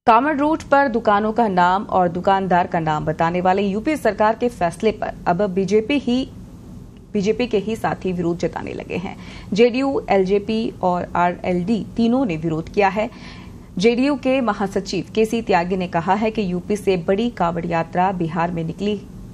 Kanwar root पर दुकानों का नाम और दुकानदार का नाम बताने वाले यूपी सरकार के फैसले पर अब बीजेपी के ही साथी विरोध जताने लगे हैं। जेडीयू, एलजेपी और आरएलडी तीनों ने विरोध किया है। जेडीयू के महासचिव केसी त्यागी ने कहा है कि यूपी से बड़ी कांवड़ यात्रा बिहार में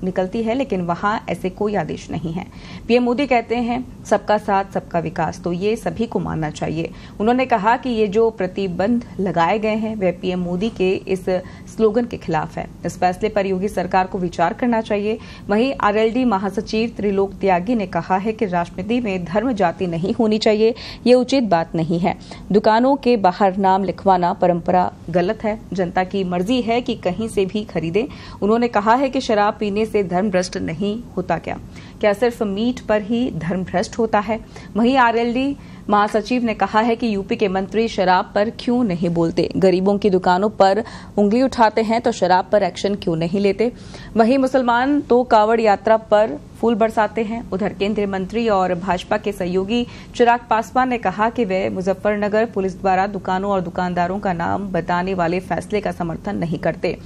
निकलती है, लेकिन वहां ऐसे कोई आदेश नहीं है। पीएम मोदी कहते हैं सबका साथ सबका विकास, तो ये सभी को मानना चाहिए। उन्होंने कहा कि ये जो प्रतिबंध लगाए गए हैं वह पीएम मोदी के इस स्लोगन के खिलाफ है। इस फैसले पर योगी सरकार को विचार करना चाहिए। वहीं आरएलडी महासचिव त्रिलोक त्यागी ने कहा है कि राजनीति में धर्म जाति नहीं होनी चाहिए, ये उचित बात नहीं है। दुकानों के बाहर नाम लिखवाना परंपरा गलत है। जनता की मर्जी है कि कहीं से भी खरीदें। उन्होंने कहा है कि शराब पीने से धर्म भ्रष्ट नहीं होता क्या सिर्फ मीट पर ही धर्म भ्रष्ट होता है? वहीं आरएलडी महासचिव ने कहा है कि यूपी के मंत्री शराब पर क्यों नहीं बोलते? गरीबों की दुकानों पर उंगली उठाते हैं तो शराब पर एक्शन क्यों नहीं लेते? वहीं मुसलमान तो कांवड़ यात्रा पर फूल बरसाते हैं। उधर केंद्रीय मंत्री और भाजपा के सहयोगी चिराग पासवान ने कहा कि वे मुजफ्फरनगर पुलिस द्वारा दुकानों और दुकानदारों का नाम बताने वाले फैसले का समर्थन नहीं करते।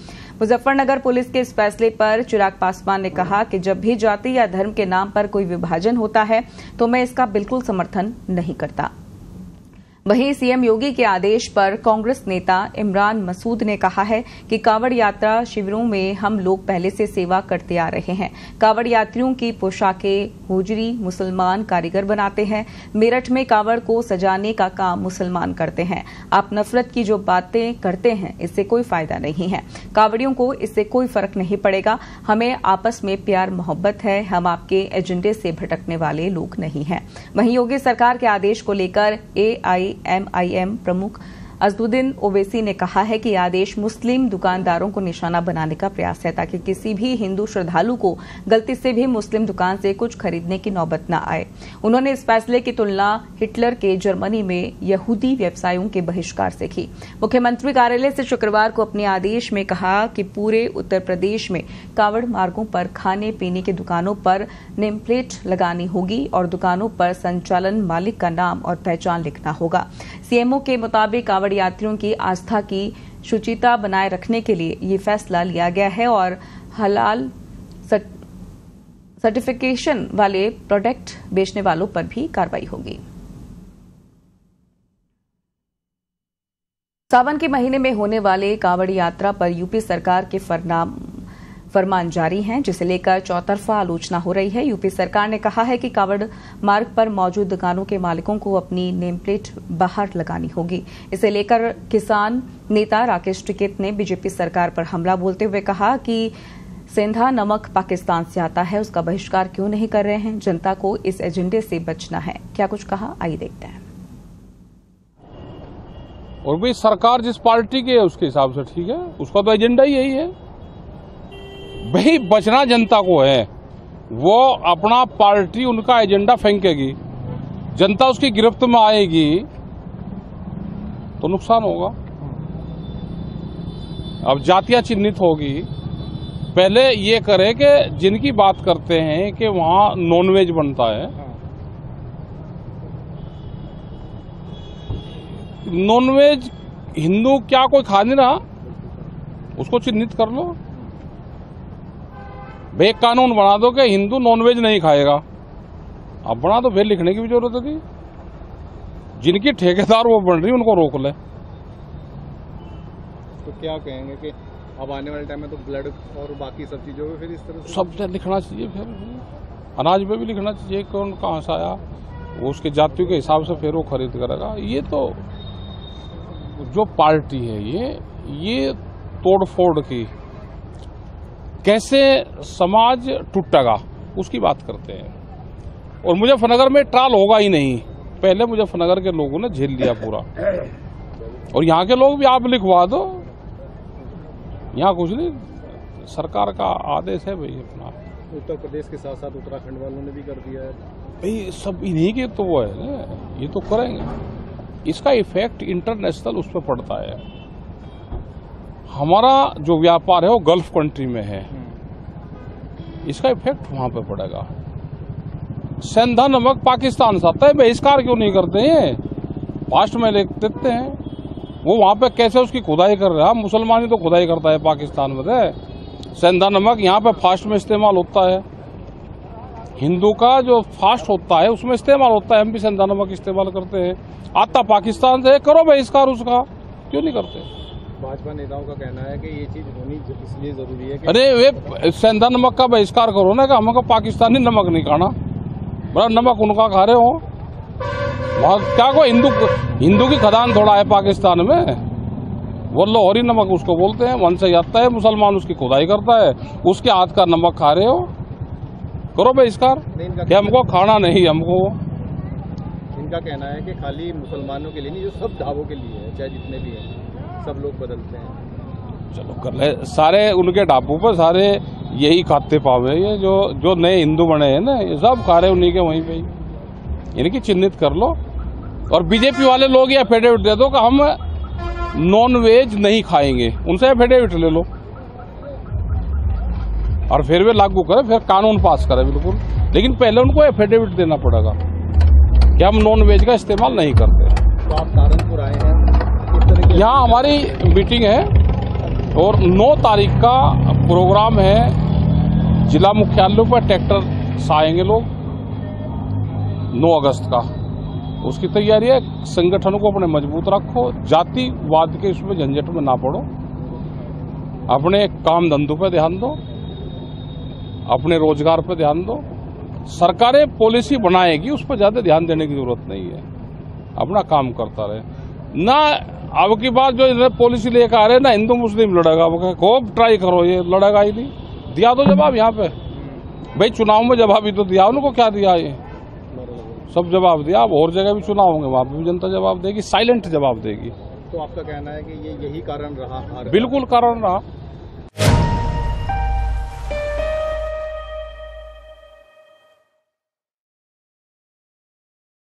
मुजफ्फरनगर पुलिस के इस फैसले पर चिराग पासवान ने कहा कि जब भी जाति या धर्म के नाम पर कोई विभाजन होता है तो मैं इसका बिल्कुल समर्थन नहीं करता। वहीं सीएम योगी के आदेश पर कांग्रेस नेता इमरान मसूद ने कहा है कि कांवड़ यात्रा शिविरों में हम लोग पहले से सेवा करते आ रहे हैं। कांवड़ यात्रियों की पोशाकें होजरी मुसलमान कारीगर बनाते हैं। मेरठ में कांवड़ को सजाने का काम मुसलमान करते हैं। आप नफरत की जो बातें करते हैं इससे कोई फायदा नहीं है। कांवड़ियों को इससे कोई फर्क नहीं पड़ेगा। हमें आपस में प्यार मोहब्बत है। हम आपके एजेंडे से भटकने वाले लोग नहीं हैं। वहीं योगी सरकार के आदेश को लेकर एआईएमआईएम प्रमुख असदुद्दीन ओवैसी ने कहा है कि आदेश मुस्लिम दुकानदारों को निशाना बनाने का प्रयास है, ताकि किसी भी हिंदू श्रद्धालु को गलती से भी मुस्लिम दुकान से कुछ खरीदने की नौबत न आए। उन्होंने इस फैसले की तुलना हिटलर के जर्मनी में यहूदी व्यवसायों के बहिष्कार से की। मुख्यमंत्री कार्यालय से शुक्रवार को अपने आदेश में कहा कि पूरे उत्तर प्रदेश में कांवड़ मार्गों पर खाने पीने की दुकानों पर नेम प्लेट लगानी होगी और दुकानों पर संचालन मालिक का नाम और पहचान लिखना होगा। सीएमओ के मुताबिक कांवड़ यात्रियों की आस्था की शुचिता बनाए रखने के लिए ये फैसला लिया गया है और हलाल सर्टिफिकेशन वाले प्रोडक्ट बेचने वालों पर भी कार्रवाई होगी। सावन के महीने में होने वाले कांवड़ यात्रा पर यूपी सरकार के फरमान जारी हैं, जिसे लेकर चौतरफा आलोचना हो रही है। यूपी सरकार ने कहा है कि कांवड़ मार्ग पर मौजूद दुकानों के मालिकों को अपनी नेम प्लेट बाहर लगानी होगी। इसे लेकर किसान नेता राकेश टिकैत ने बीजेपी सरकार पर हमला बोलते हुए कहा कि सेंधा नमक पाकिस्तान से आता है, उसका बहिष्कार क्यों नहीं कर रहे हैं? जनता को इस एजेंडे से बचना है। क्या कुछ कहा, आइए देखते हैं। और भाई सरकार जिस पार्टी की है उसके हिसाब से ठीक है, उसका तो एजेंडा ही यही है। भाई बचना जनता को है। वो अपना पार्टी उनका एजेंडा फेंकेगी, जनता उसकी गिरफ्त में आएगी तो नुकसान होगा। अब जातियां चिन्हित होगी। पहले ये करे कि जिनकी बात करते हैं कि वहां नॉनवेज बनता है, नॉनवेज हिंदू क्या कोई खा नहीं रहा, उसको चिन्हित कर लो। भाई एक कानून बना दो कि हिंदू नॉनवेज नहीं खाएगा। अब बना दो, फिर लिखने की भी जरूरत थी। जिनकी ठेकेदार वो बन रही उनको रोक ले। तो क्या कहेंगे कि अब आने वाले टाइम में तो ब्लड और बाकी सब चीजों में फिर इस तरह से सब लिखना चाहिए। फिर अनाज में भी लिखना चाहिए कौन कहाँ से आया, वो उसके जातियों के हिसाब से फिर वो खरीद करेगा। ये तो जो पार्टी है ये तोड़फोड़ की कैसे समाज टूटेगा उसकी बात करते हैं। और मुजफ्फरनगर में ट्रायल होगा ही नहीं। पहले मुजफ्फरनगर के लोगों ने झेल लिया पूरा, और यहाँ के लोग भी आप लिखवा दो। यहाँ कुछ नहीं, सरकार का आदेश है भाई। अपना उत्तर प्रदेश के साथ साथ उत्तराखंड वालों ने भी कर दिया है भाई। सब इन्हीं के तो वो है ना, ये तो करेंगे। इसका इफेक्ट इंटरनेशनल उस पर पड़ता है। हमारा जो व्यापार है वो गल्फ कंट्री में है, इसका इफेक्ट वहां पे पड़ेगा। सेंधा नमक पाकिस्तान से आता है, बहिष्कार क्यों नहीं करते हैं? पास्ट में लिख देते हैं। वो वहां पे कैसे उसकी खुदाई कर रहा है। मुसलमान ही तो खुदाई करता है पाकिस्तान में। सेंधा नमक यहाँ पे फास्ट में इस्तेमाल होता है, हिंदू का जो फास्ट होता है उसमें इस्तेमाल होता है। हम भी सेंधा नमक इस्तेमाल करते हैं, आता पाकिस्तान से। करो बहिष्कार उसका, क्यों नहीं करते। भाजपा नेताओं का कहना है कि ये चीज होनी इसलिए जरूरी है कि अरे वे सेंधा नमक का बहिष्कार करो ना, कि हमको पाकिस्तानी नमक नहीं खाना, बड़ा नमक उनका खा रहे हो। वहाँ क्या को हिंदू की खदान थोड़ा है पाकिस्तान में, वो लाहौरी नमक उसको बोलते हैं। वहां से आता है, मुसलमान उसकी खुदाई करता है, उसके हाथ का नमक खा रहे हो। करो बहिष्कार, कि हमको खाना नहीं। हमको इनका कहना है कि खाली मुसलमानों के लिए नहीं, जो सब ढाबों के लिए है, चाहे जितने भी हैं सब लोग बदलते हैं। चलो कर ले, सारे उनके ढाबों पर सारे यही खाते पावे। ये जो नए हिंदू बने हैं ना, ये सब खा रहे उन्हीं के वहीं पे। इनकी चिन्हित कर लो। और बीजेपी वाले लोग ये एफिडेविट दे दो कि हम नॉन वेज नहीं खाएंगे, उनसे एफिडेविट ले लो और फिर वे लागू करें, फिर कानून पास करें बिल्कुल। लेकिन पहले उनको एफिडेविट देना पड़ेगा कि हम नॉन वेज का इस्तेमाल नहीं करते। तो आप सहारनपुर आए हैं, किस तरह की यहाँ हमारी मीटिंग है और 9 तारीख का प्रोग्राम है। जिला मुख्यालयों पर ट्रैक्टर से आएंगे लोग 9 अगस्त का। उसकी तैयारी है। संगठन को अपने मजबूत रखो, जातिवाद के इसमें झंझट में ना पड़ो, अपने काम धंधों पर ध्यान दो, अपने रोजगार पर ध्यान दो। सरकारें पॉलिसी बनाएगी, उस पर ज्यादा ध्यान देने की जरूरत नहीं है, अपना काम करता रहे ना। अब की बात जो इन्हें पॉलिसी लेकर आ रहे हैं ना, हिंदू मुस्लिम लड़ेगा, खूब ट्राई करो, ये लड़ेगा ही नहीं। दिया तो जवाब यहाँ पे भाई, चुनाव में जवाब ही तो दिया, उनको क्या दिया, ये सब जवाब दिया। अब और जगह भी चुनाव होंगे, वहां पर भी जनता जवाब देगी, साइलेंट जवाब देगी। तो आपका कहना है कि ये यही कारण रहा हार का? बिल्कुल कारण रहा।